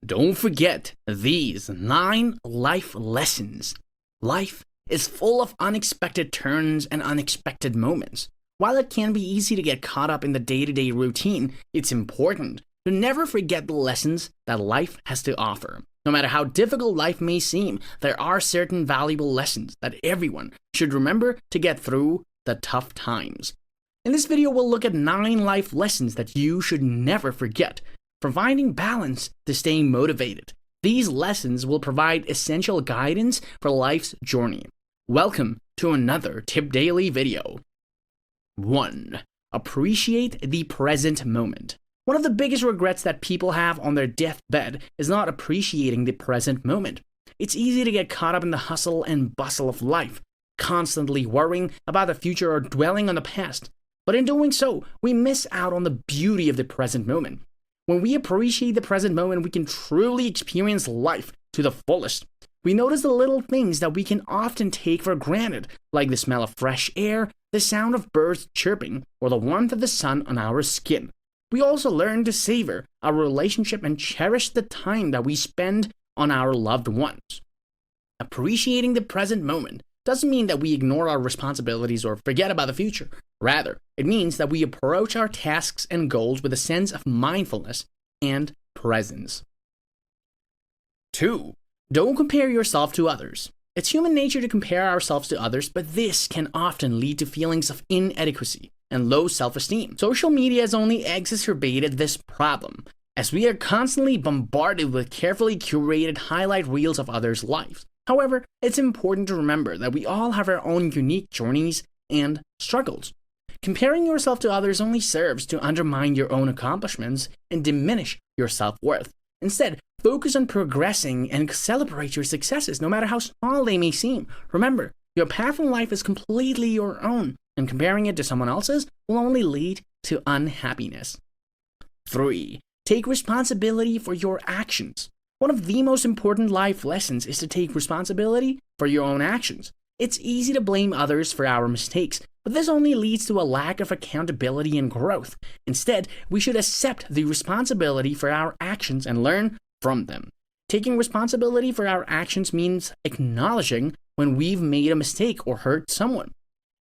Don't forget these 9 life lessons. Life is full of unexpected turns and unexpected moments. While it can be easy to get caught up in the day-to-day routine, it's important to never forget the lessons that life has to offer. No matter how difficult life may seem, there are certain valuable lessons that everyone should remember to get through the tough times. In this video, we'll look at 9 life lessons that you should never forget. From finding balance to staying motivated, these lessons will provide essential guidance for life's journey. Welcome to another TipDaily video. 1. Appreciate the present moment. One of the biggest regrets that people have on their deathbed is not appreciating the present moment. It's easy to get caught up in the hustle and bustle of life, constantly worrying about the future or dwelling on the past. But in doing so, we miss out on the beauty of the present moment. When we appreciate the present moment, we can truly experience life to the fullest. We notice the little things that we can often take for granted, like the smell of fresh air, the sound of birds chirping, or the warmth of the sun on our skin. We also learn to savor our relationship and cherish the time that we spend on our loved ones. Appreciating the present moment doesn't mean that we ignore our responsibilities or forget about the future. Rather, it means that we approach our tasks and goals with a sense of mindfulness and presence. 2. Don't compare yourself to others. It's human nature to compare ourselves to others, but this can often lead to feelings of inadequacy and low self-esteem. Social media has only exacerbated this problem, as we are constantly bombarded with carefully curated highlight reels of others' lives. However, it's important to remember that we all have our own unique journeys and struggles. Comparing yourself to others only serves to undermine your own accomplishments and diminish your self-worth. Instead, focus on progressing and celebrate your successes, no matter how small they may seem. Remember, your path in life is completely your own, and comparing it to someone else's will only lead to unhappiness. 3. Take responsibility for your actions. One of the most important life lessons is to take responsibility for your own actions. It's easy to blame others for our mistakes, but this only leads to a lack of accountability and growth. Instead, we should accept the responsibility for our actions and learn from them. Taking responsibility for our actions means acknowledging when we've made a mistake or hurt someone,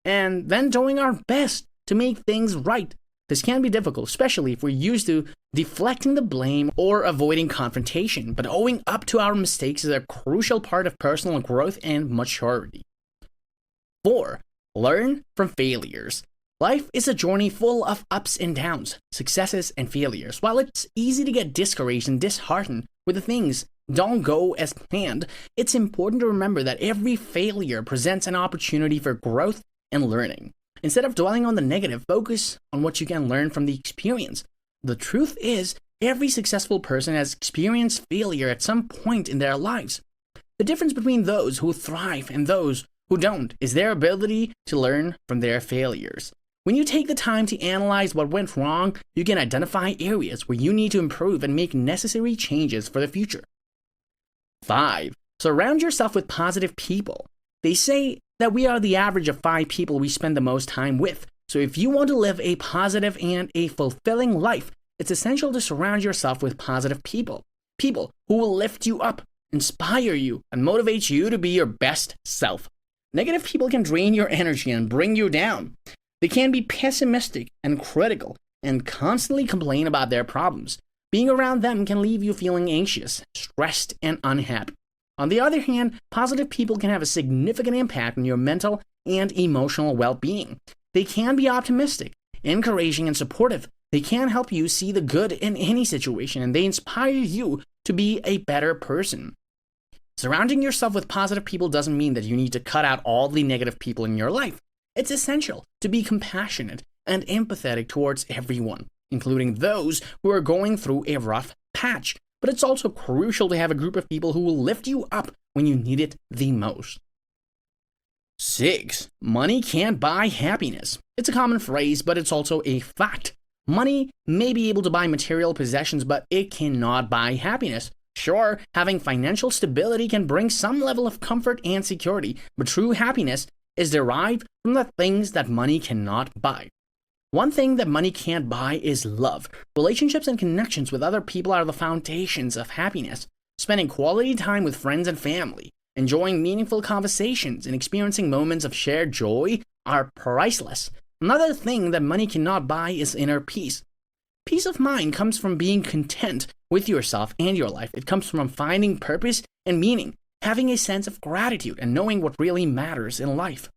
and then doing our best to make things right. This can be difficult, especially if we're used to deflecting the blame or avoiding confrontation, but owning up to our mistakes is a crucial part of personal growth and maturity. 4. Learn from failures. Life is a journey full of ups and downs, successes and failures. While it's easy to get discouraged and disheartened when the things don't go as planned, it's important to remember that every failure presents an opportunity for growth and learning. Instead of dwelling on the negative, focus on what you can learn from the experience. The truth is, every successful person has experienced failure at some point in their lives. The difference between those who thrive and those who don't is their ability to learn from their failures. When you take the time to analyze what went wrong, you can identify areas where you need to improve and make necessary changes for the future. 5. Surround yourself with positive people. They say that we are the average of 5 people we spend the most time with. So if you want to live a positive and a fulfilling life, it's essential to surround yourself with positive people. People who will lift you up, inspire you, and motivate you to be your best self. Negative people can drain your energy and bring you down. They can be pessimistic and critical and constantly complain about their problems. Being around them can leave you feeling anxious, stressed, and unhappy. On the other hand, positive people can have a significant impact on your mental and emotional well-being. They can be optimistic, encouraging, and supportive. They can help you see the good in any situation, and they inspire you to be a better person. Surrounding yourself with positive people doesn't mean that you need to cut out all the negative people in your life. It's essential to be compassionate and empathetic towards everyone, including those who are going through a rough patch. But it's also crucial to have a group of people who will lift you up when you need it the most. 6. Money can't buy happiness. It's a common phrase, but it's also a fact. Money may be able to buy material possessions, but it cannot buy happiness. Sure, having financial stability can bring some level of comfort and security, but true happiness is derived from the things that money cannot buy. One thing that money can't buy is love. Relationships and connections with other people are the foundations of happiness. Spending quality time with friends and family, enjoying meaningful conversations, and experiencing moments of shared joy are priceless. Another thing that money cannot buy is inner peace. Peace of mind comes from being content with yourself and your life. It comes from finding purpose and meaning, having a sense of gratitude, and knowing what really matters in life.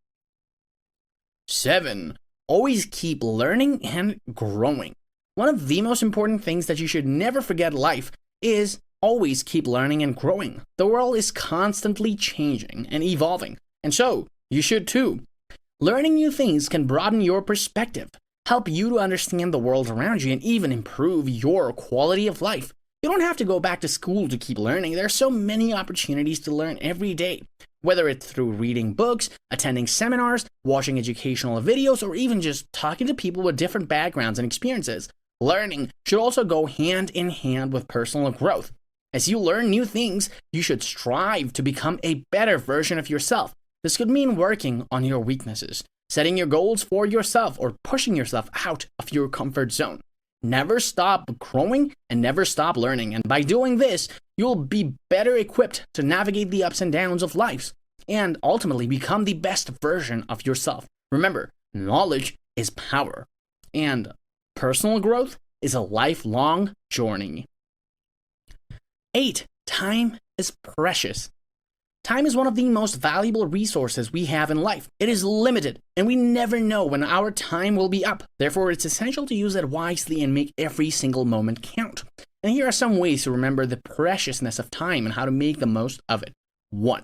7. Always keep learning and growing. One of the most important things that you should never forget in life is always keep learning and growing. The world is constantly changing and evolving, and so you should too. Learning new things can broaden your perspective, help you to understand the world around you, and even improve your quality of life. You don't have to go back to school to keep learning. There are so many opportunities to learn every day, whether it's through reading books, attending seminars, watching educational videos, or even just talking to people with different backgrounds and experiences. Learning should also go hand in hand with personal growth. As you learn new things, you should strive to become a better version of yourself. This could mean working on your weaknesses, setting your goals for yourself, or pushing yourself out of your comfort zone. Never stop growing and never stop learning. And by doing this, you'll be better equipped to navigate the ups and downs of life and ultimately become the best version of yourself. Remember, knowledge is power, and personal growth is a lifelong journey. 8. Time is precious. Time is one of the most valuable resources we have in life. It is limited, and we never know when our time will be up. Therefore, it's essential to use it wisely and make every single moment count. And here are some ways to remember the preciousness of time and how to make the most of it. 1.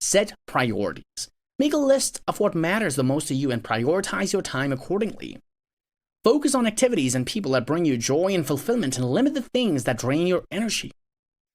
Set priorities. Make a list of what matters the most to you and prioritize your time accordingly. Focus on activities and people that bring you joy and fulfillment, and limit the things that drain your energy.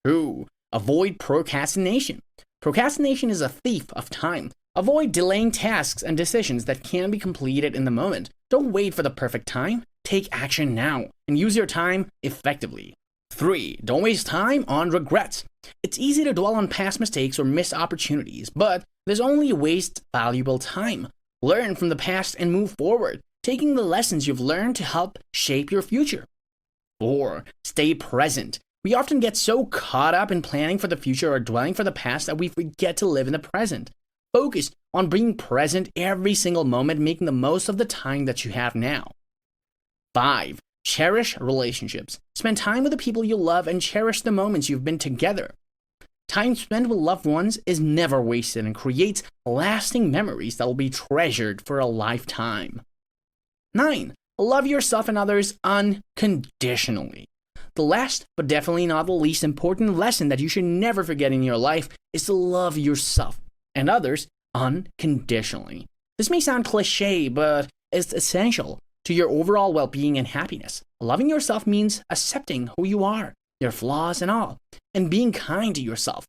2. Avoid procrastination. Procrastination is a thief of time. Avoid delaying tasks and decisions that can be completed in the moment. Don't wait for the perfect time. Take action now and use your time effectively. 3. Don't waste time on regrets. It's easy to dwell on past mistakes or missed opportunities, but there's only waste valuable time. Learn from the past and move forward, taking the lessons you've learned to help shape your future. 4. Stay present. We often get so caught up in planning for the future or dwelling for the past that we forget to live in the present. Focus on being present every single moment, making the most of the time that you have now. 5. Cherish relationships. Spend time with the people you love and cherish the moments you've been together. Time spent with loved ones is never wasted and creates lasting memories that will be treasured for a lifetime. 9. Love yourself and others unconditionally. The last, but definitely not the least important lesson that you should never forget in your life is to love yourself and others unconditionally. This may sound cliche, but it's essential to your overall well-being and happiness. Loving yourself means accepting who you are, your flaws and all, and being kind to yourself.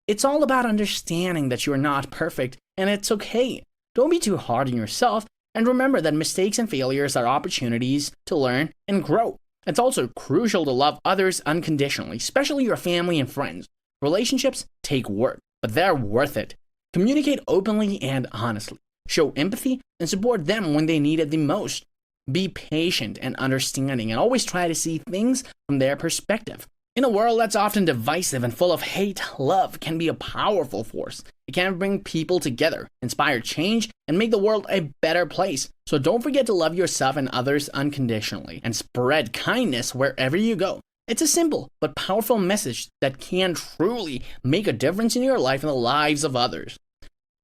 It's all about understanding that you are not perfect, and it's okay. Don't be too hard on yourself, and remember that mistakes and failures are opportunities to learn and grow. It's also crucial to love others unconditionally, especially your family and friends. Relationships take work, but they're worth it. Communicate openly and honestly. Show empathy and support them when they need it the most. Be patient and understanding, and always try to see things from their perspective. In a world that's often divisive and full of hate, love can be a powerful force. It can bring people together, inspire change, and make the world a better place. So don't forget to love yourself and others unconditionally, and spread kindness wherever you go. It's a simple but powerful message that can truly make a difference in your life and the lives of others.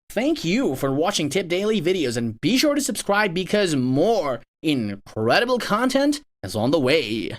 Thank you for watching TipDaily videos, and be sure to subscribe because more incredible content is on the way.